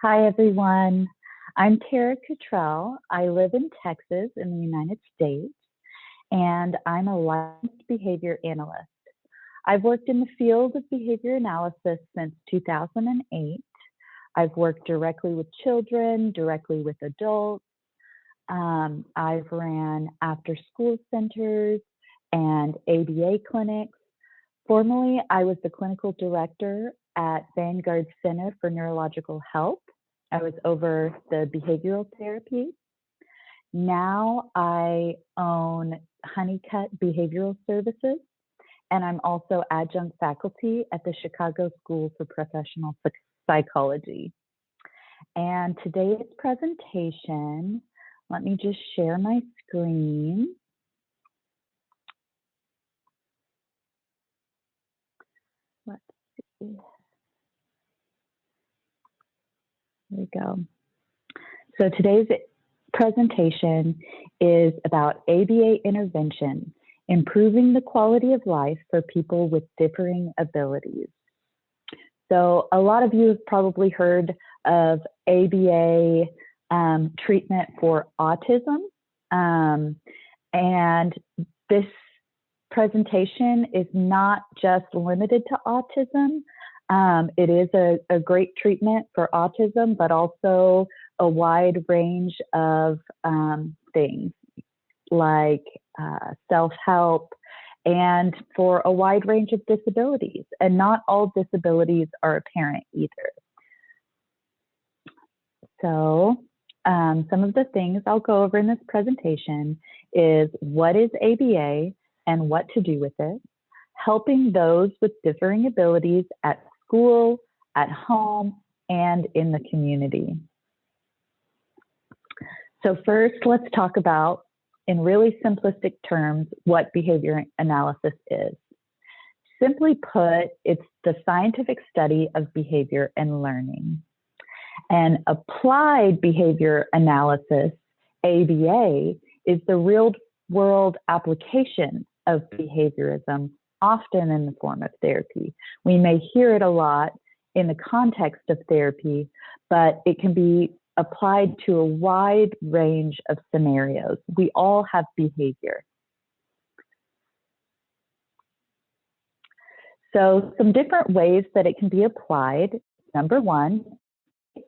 Hi, everyone. I'm Tara Cottrell. I live in Texas in the United States, and I'm a licensed behavior analyst. I've worked in the field of behavior analysis since 2008. I've worked directly with children, directly with adults. I've ran after school centers and ABA clinics. Formerly, I was the clinical director at Vanguard Center for Neurological Health. I was over the behavioral therapy. Now I own Honeycut Behavioral Services, and I'm also adjunct faculty at the Chicago School for Professional Psychology. And today's presentation, let me just share my screen. Let's see. There we go. So today's presentation is about ABA intervention, improving the quality of life for people with differing abilities. So a lot of you have probably heard of ABA treatment for autism. And this presentation is not just limited to autism. It is a great treatment for autism, but also a wide range of things like self-help and for a wide range of disabilities. And not all disabilities are apparent either. So some of the things I'll go over in this presentation is what is ABA and what to do with it, helping those with differing abilities at school, at home, and in the community. So first, let's talk about, in really simplistic terms, what behavior analysis is. Simply put, it's the scientific study of behavior and learning. And applied behavior analysis, ABA, is the real-world application of behaviorism, often in the form of therapy. We may hear it a lot in the context of therapy, but it can be applied to a wide range of scenarios. We all have behavior. So some different ways that it can be applied. Number one,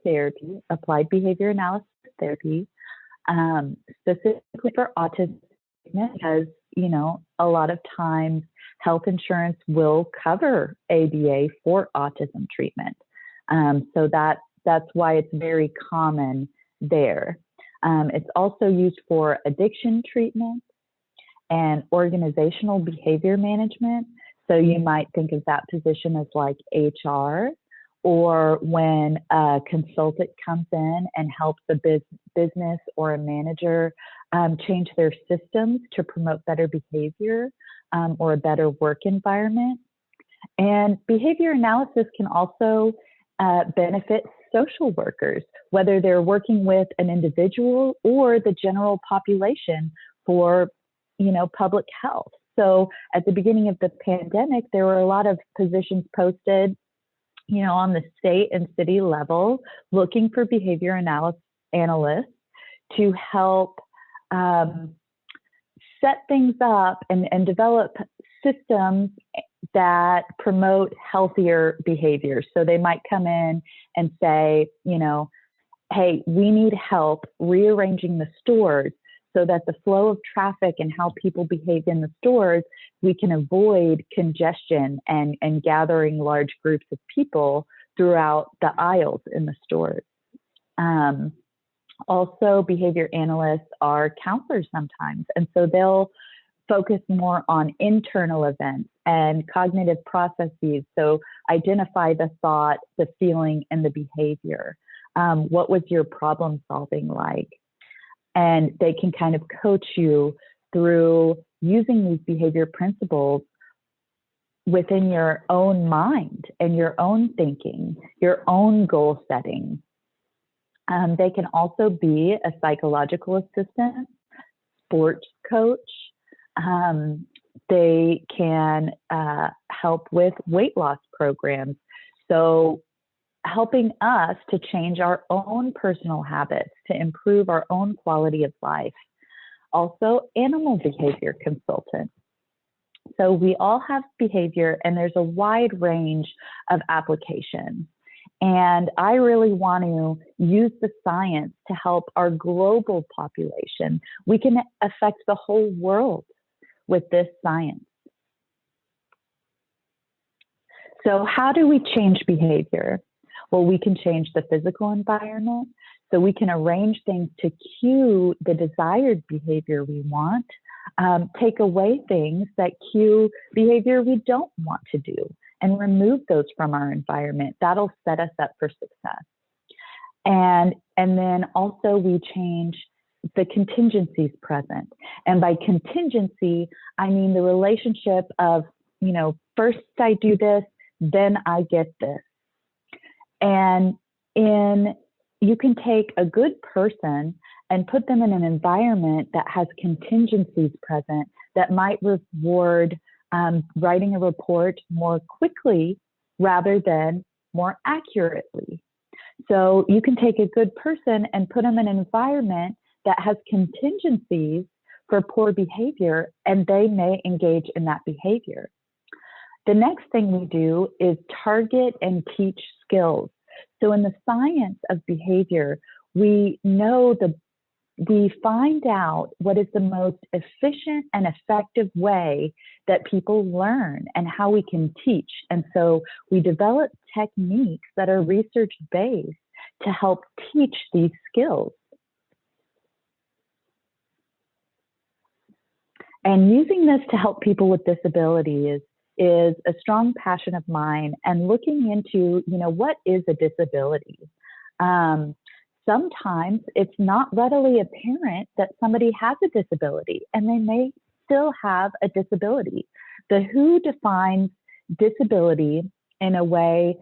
therapy, applied behavior analysis therapy, specifically for autism, because, you know, a lot of times health insurance will cover ABA for autism treatment. So that's why it's very common there. It's also used for addiction treatment and organizational behavior management. So you might think of that position as like HR, or when a consultant comes in and helps a business or a manager change their systems to promote better behavior or a better work environment. And behavior analysis can also benefit social workers, whether they're working with an individual or the general population for, you know, public health. So at the beginning of the pandemic, there were a lot of positions posted, you know, on the state and city level, looking for behavior analysts to help set things up and develop systems that promote healthier behavior. So they might come in and say, you know, hey, we need help rearranging the stores so that the flow of traffic and how people behave in the stores, we can avoid congestion and gathering large groups of people throughout the aisles in the stores. Also, behavior analysts are counselors sometimes, and so they'll focus more on internal events and cognitive processes. So identify the thought, the feeling, and the behavior. What was your problem solving like? And they can kind of coach you through using these behavior principles within your own mind and your own thinking, your own goal setting. They can also be a psychological assistant, sports coach. They can help with weight loss programs. So helping us to change our own personal habits to improve our own quality of life. Also, animal behavior consultant. So we all have behavior, and there's a wide range of applications. And I really want to use the science to help our global population. We can affect the whole world with this science. So how do we change behavior? Well, we can change the physical environment. So we can arrange things to cue the desired behavior we want, take away things that cue behavior we don't want to do, and remove those from our environment. That'll set us up for success. And then also we change the contingencies present. And by contingency, I mean the relationship of, first I do this, then I get this. And you can take a good person and put them in an environment that has contingencies present that might reward writing a report more quickly rather than more accurately. So you can take a good person and put them in an environment that has contingencies for poor behavior, and they may engage in that behavior. The next thing we do is target and teach skills. So in the science of behavior, we find out what is the most efficient and effective way that people learn and how we can teach. And so we develop techniques that are research-based to help teach these skills. And using this to help people with disabilities is a strong passion of mine, and looking into, what is a disability? Sometimes it's not readily apparent that somebody has a disability, and they may still have a disability. The WHO defines disability in a way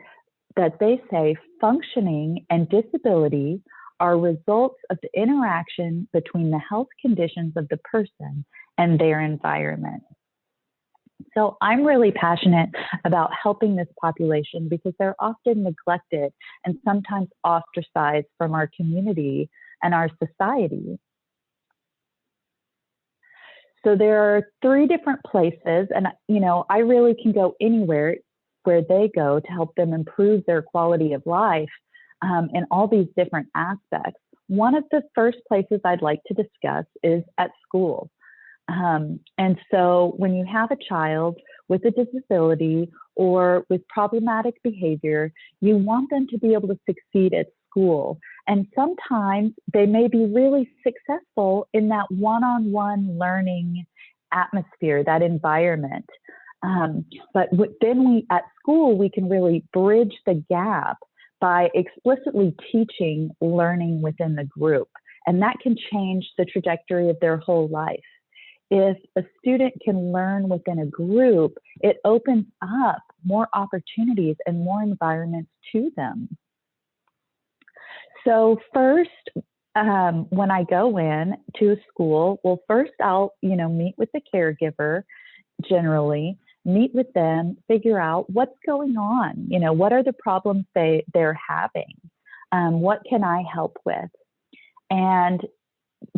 that they say functioning and disability are results of the interaction between the health conditions of the person and their environment. So I'm really passionate about helping this population because they're often neglected and sometimes ostracized from our community and our society. So there are 3 different places, and I really can go anywhere where they go to help them improve their quality of life in all these different aspects. One of the first places I'd like to discuss is at school. And so when you have a child with a disability or with problematic behavior, you want them to be able to succeed at school. And sometimes they may be really successful in that one-on-one learning atmosphere, that environment. But then at school, we can really bridge the gap by explicitly teaching learning within the group. And that can change the trajectory of their whole life. If a student can learn within a group, it opens up more opportunities and more environments to them. So first, when I go in to a school, well, first I'll, meet with the caregiver generally, meet with them, figure out what's going on, what are the problems they're having, what can I help with? And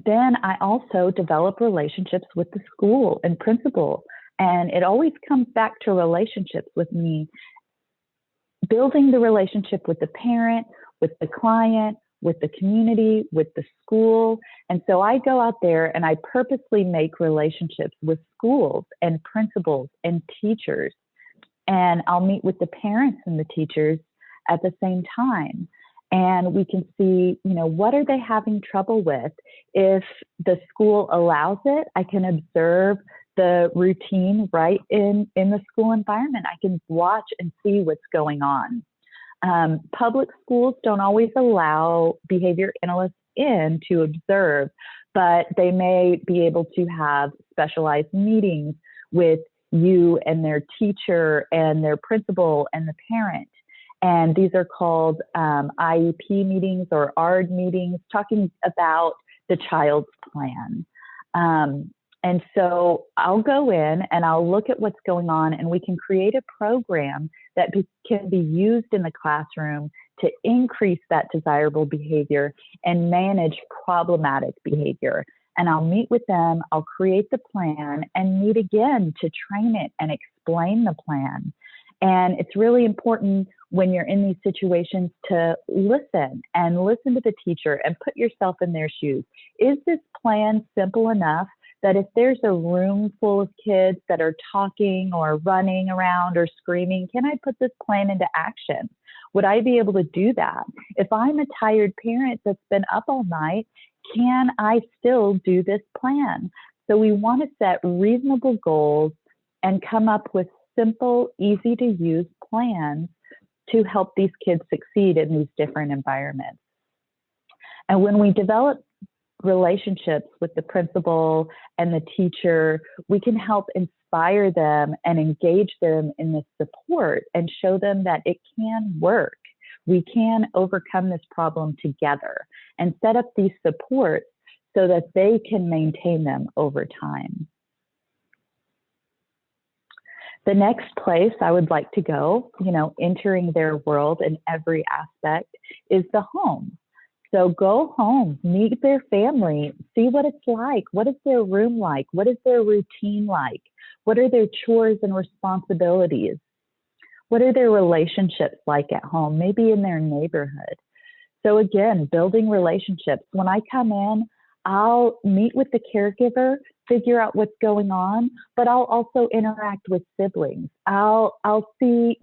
then I also develop relationships with the school and principal. And it always comes back to relationships with me, building the relationship with the parent, with the client, with the community, with the school. And so I go out there and I purposely make relationships with schools and principals and teachers. And I'll meet with the parents and the teachers at the same time. And we can see, what are they having trouble with? If the school allows it, I can observe the routine right in the school environment. I can watch and see what's going on. Public schools don't always allow behavior analysts in to observe, but they may be able to have specialized meetings with you and their teacher and their principal and the parent. And these are called IEP meetings or ARD meetings, talking about the child's plan. And so I'll go in and I'll look at what's going on, and we can create a program that can be used in the classroom to increase that desirable behavior and manage problematic behavior. And I'll meet with them, I'll create the plan and meet again to train it and explain the plan. And it's really important when you're in these situations to listen to the teacher and put yourself in their shoes. Is this plan simple enough that if there's a room full of kids that are talking or running around or screaming, can I put this plan into action? Would I be able to do that? If I'm a tired parent that's been up all night, can I still do this plan? So we want to set reasonable goals and come up with simple, easy to use plans to help these kids succeed in these different environments. And when we develop relationships with the principal and the teacher, we can help inspire them and engage them in this support and show them that it can work. We can overcome this problem together and set up these supports so that they can maintain them over time. The next place I would like to go, entering their world in every aspect, is the home. So go home, meet their family, see what it's like. What is their room like? What is their routine like? What are their chores and responsibilities? What are their relationships like at home, maybe in their neighborhood? So again, building relationships. When I come in, I'll meet with the caregiver, figure out what's going on, but I'll also interact with siblings. I'll see,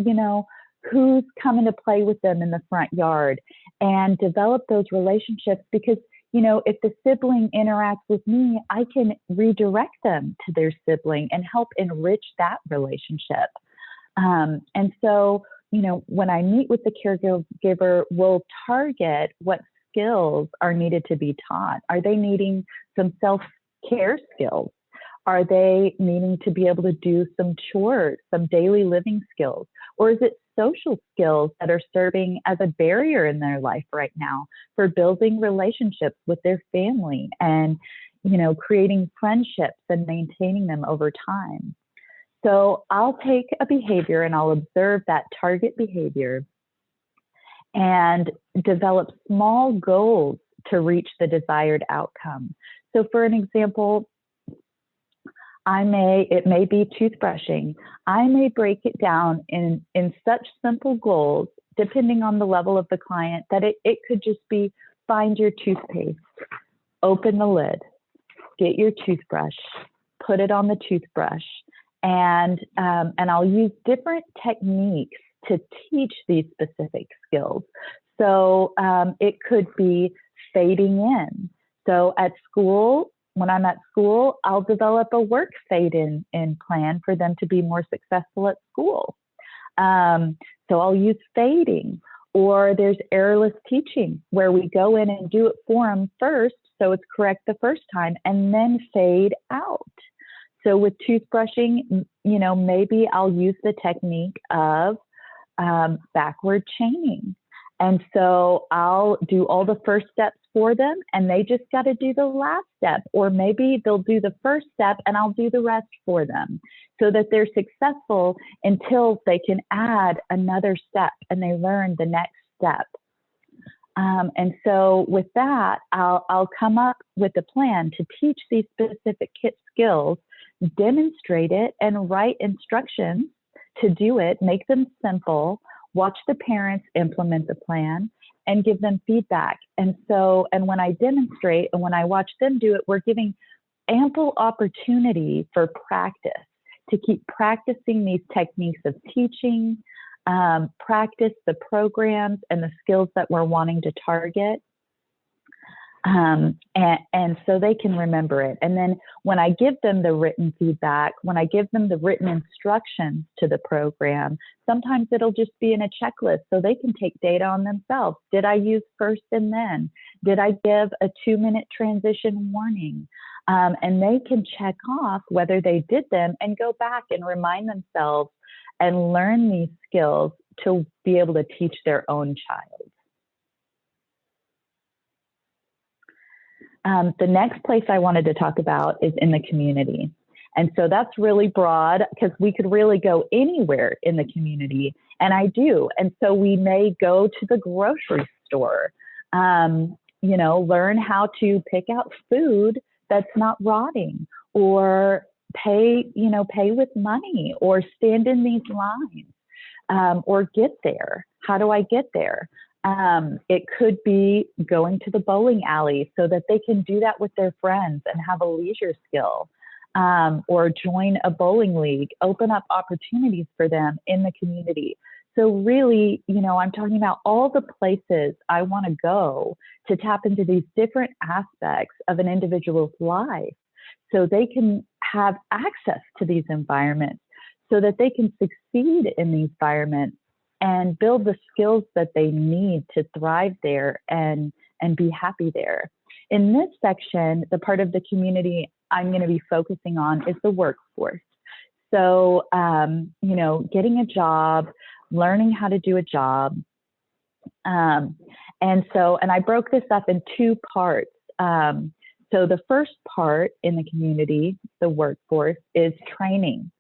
who's coming to play with them in the front yard and develop those relationships because, if the sibling interacts with me, I can redirect them to their sibling and help enrich that relationship. And so, when I meet with the caregiver, we'll target what skills are needed to be taught. Are they needing some self-care skills? Are they needing to be able to do some chores, some daily living skills? Or is it social skills that are serving as a barrier in their life right now for building relationships with their family and, creating friendships and maintaining them over time? So I'll take a behavior and I'll observe that target behavior and develop small goals to reach the desired outcome. So for an example, it may be toothbrushing. I may break it down in such simple goals, depending on the level of the client, that it could just be find your toothpaste, open the lid, get your toothbrush, put it on the toothbrush, and I'll use different techniques to teach these specific skills. So it could be fading in. So at school, when I'm at school, I'll develop a work fade-in plan for them to be more successful at school. So I'll use fading, or there's errorless teaching where we go in and do it for them first, so it's correct the first time, and then fade out. So with toothbrushing, maybe I'll use the technique of backward chaining. And so I'll do all the first steps for them and they just got to do the last step, or maybe they'll do the first step and I'll do the rest for them so that they're successful until they can add another step and they learn the next step. And so with that, I'll come up with a plan to teach these specific skills, demonstrate it, and write instructions to do it, make them simple, watch the parents implement the plan, and give them feedback. And when I demonstrate and when I watch them do it, we're giving ample opportunity for practice to keep practicing these techniques of teaching, practice the programs and the skills that we're wanting to target. And so they can remember it. And then when I give them the written feedback, when I give them the written instructions to the program, sometimes it'll just be in a checklist so they can take data on themselves. Did I use first and then? Did I give a 2-minute transition warning? And they can check off whether they did them and go back and remind themselves and learn these skills to be able to teach their own child. The next place I wanted to talk about is in the community. And so that's really broad because we could really go anywhere in the community, and I do. And so we may go to the grocery store, learn how to pick out food that's not rotting, or pay with money, or stand in these lines, or get there. How do I get there? It could be going to the bowling alley so that they can do that with their friends and have a leisure skill, or join a bowling league, open up opportunities for them in the community. So really, I'm talking about all the places I want to go to tap into these different aspects of an individual's life so they can have access to these environments, so that they can succeed in these environments and build the skills that they need to thrive there and be happy there. In this section, the part of the community I'm going to be focusing on is the workforce. So, getting a job, learning how to do a job. And I broke this up in two parts. So the first part in the community, the workforce, is training.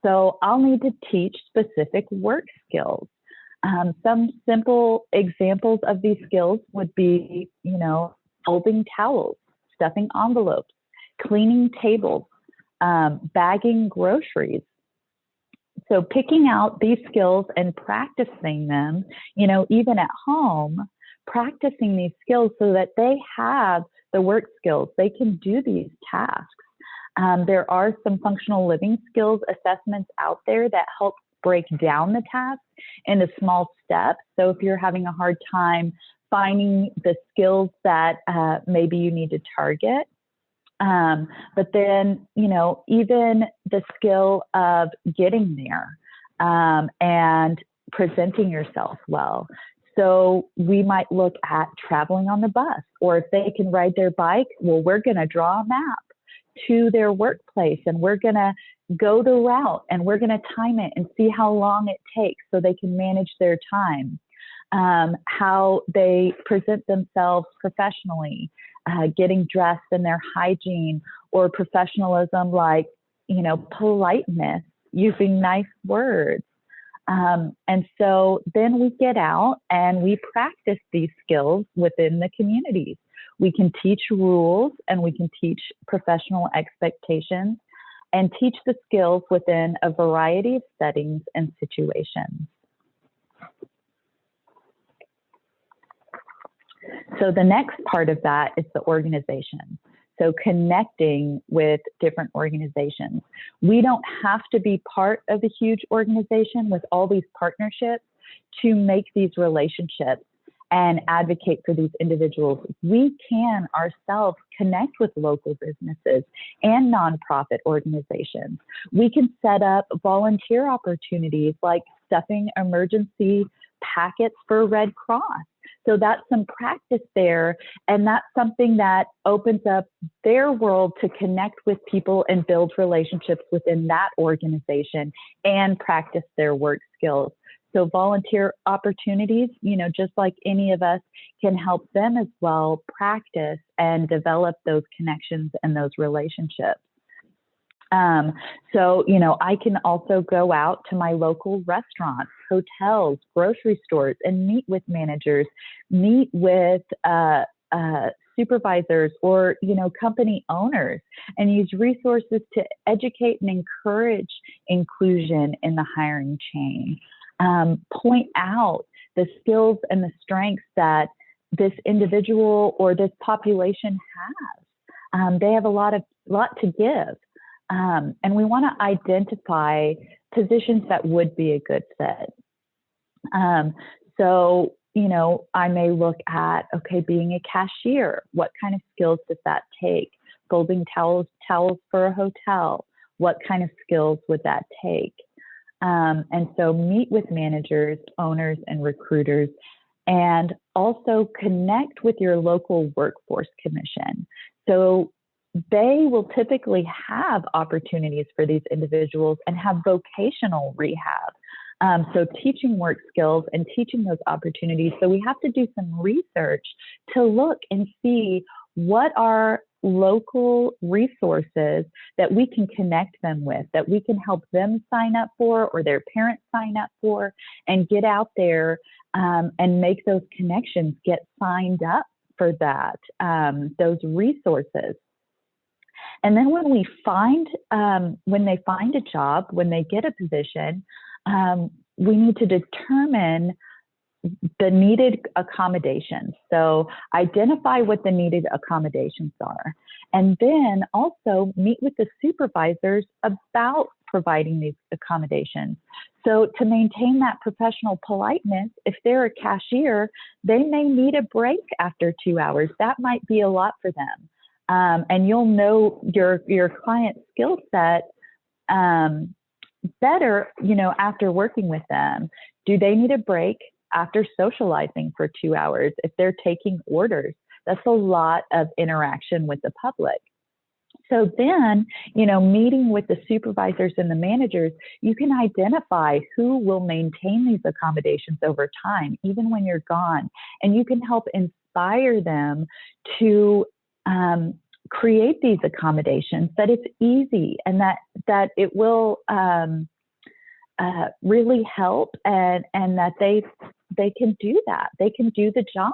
So I'll need to teach specific work skills. Some simple examples of these skills would be, folding towels, stuffing envelopes, cleaning tables, bagging groceries. So picking out these skills and practicing them, even at home, practicing these skills so that they have the work skills, they can do these tasks. There are some functional living skills assessments out there that help break down the task into small steps. So if you're having a hard time finding the skills that maybe you need to target, but then, even the skill of getting there and presenting yourself well. So we might look at traveling on the bus, or if they can ride their bike, well, we're going to draw a map to their workplace, and we're going to go the route, and we're going to time it and see how long it takes so they can manage their time. How they present themselves professionally, getting dressed, and their hygiene or professionalism, like, politeness, using nice words. And so then we get out and we practice these skills within the communities. We can teach rules, and we can teach professional expectations, and teach the skills within a variety of settings and situations. So the next part of that is the organization. So connecting with different organizations. We don't have to be part of a huge organization with all these partnerships to make these relationships and advocate for these individuals. We can ourselves connect with local businesses and nonprofit organizations. We can set up volunteer opportunities like stuffing emergency packets for Red Cross. So that's some practice there, and that's something that opens up their world to connect with people and build relationships within that organization and practice their work skills. So volunteer opportunities, just like any of us, can help them as well practice and develop those connections and those relationships. I can also go out to my local restaurants, hotels, grocery stores, and meet with managers, meet with supervisors, or, company owners, and use resources to educate and encourage inclusion in the hiring chain. Point out the skills and the strengths that this individual or this population has. They have a lot to give. And we want to identify positions that would be a good fit. I may look at, being a cashier, what kind of skills does that take? Folding towels for a hotel, what kind of skills would that take? And so meet with managers, owners, and recruiters, and also connect with your local workforce commission. So they will typically have opportunities for these individuals and have vocational rehab. So teaching work skills and teaching those opportunities. So we have to do some research to look and see what are local resources that we can connect them with, that we can help them sign up for or their parents sign up for, and get out there and make those connections, get signed up for that, those resources. And then when they find a job, when they get a position, we need to determine the needed accommodations. So identify what the needed accommodations are, and then also meet with the supervisors about providing these accommodations. So to maintain that professional politeness, if they're a cashier, they may need a break after 2 hours. That might be a lot for them. And you'll know your client's skill set better, after working with them. Do they need a break after socializing for 2 hours? If they're taking orders, that's a lot of interaction with the public. So then, meeting with the supervisors and the managers, you can identify who will maintain these accommodations over time, even when you're gone. And you can help inspire them to create these accommodations, that it's easy and that it will really help, and that they can do that. They can do the job.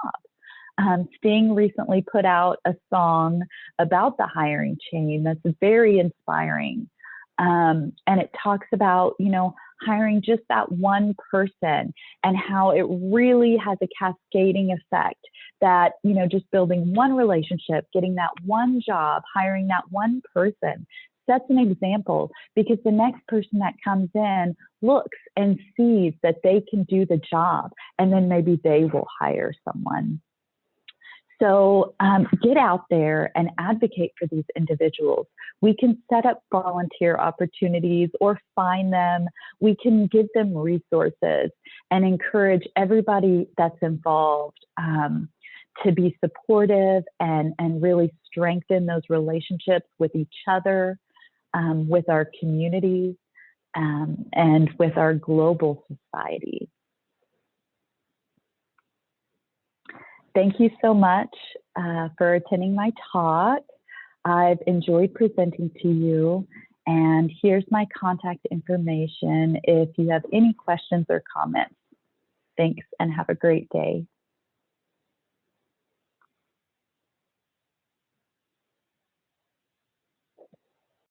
Sting recently put out a song about the hiring chain that's very inspiring. And it talks about, hiring just that one person and how it really has a cascading effect, that, just building one relationship, getting that one job, hiring that one person sets an example, because the next person that comes in looks and sees that they can do the job, and then maybe they will hire someone. So get out there and advocate for these individuals. We can set up volunteer opportunities or find them. We can give them resources and encourage everybody that's involved to be supportive and really strengthen those relationships with each other, with our communities, and with our global society. Thank you so much for attending my talk. I've enjoyed presenting to you, and here's my contact information if you have any questions or comments. Thanks, and have a great day.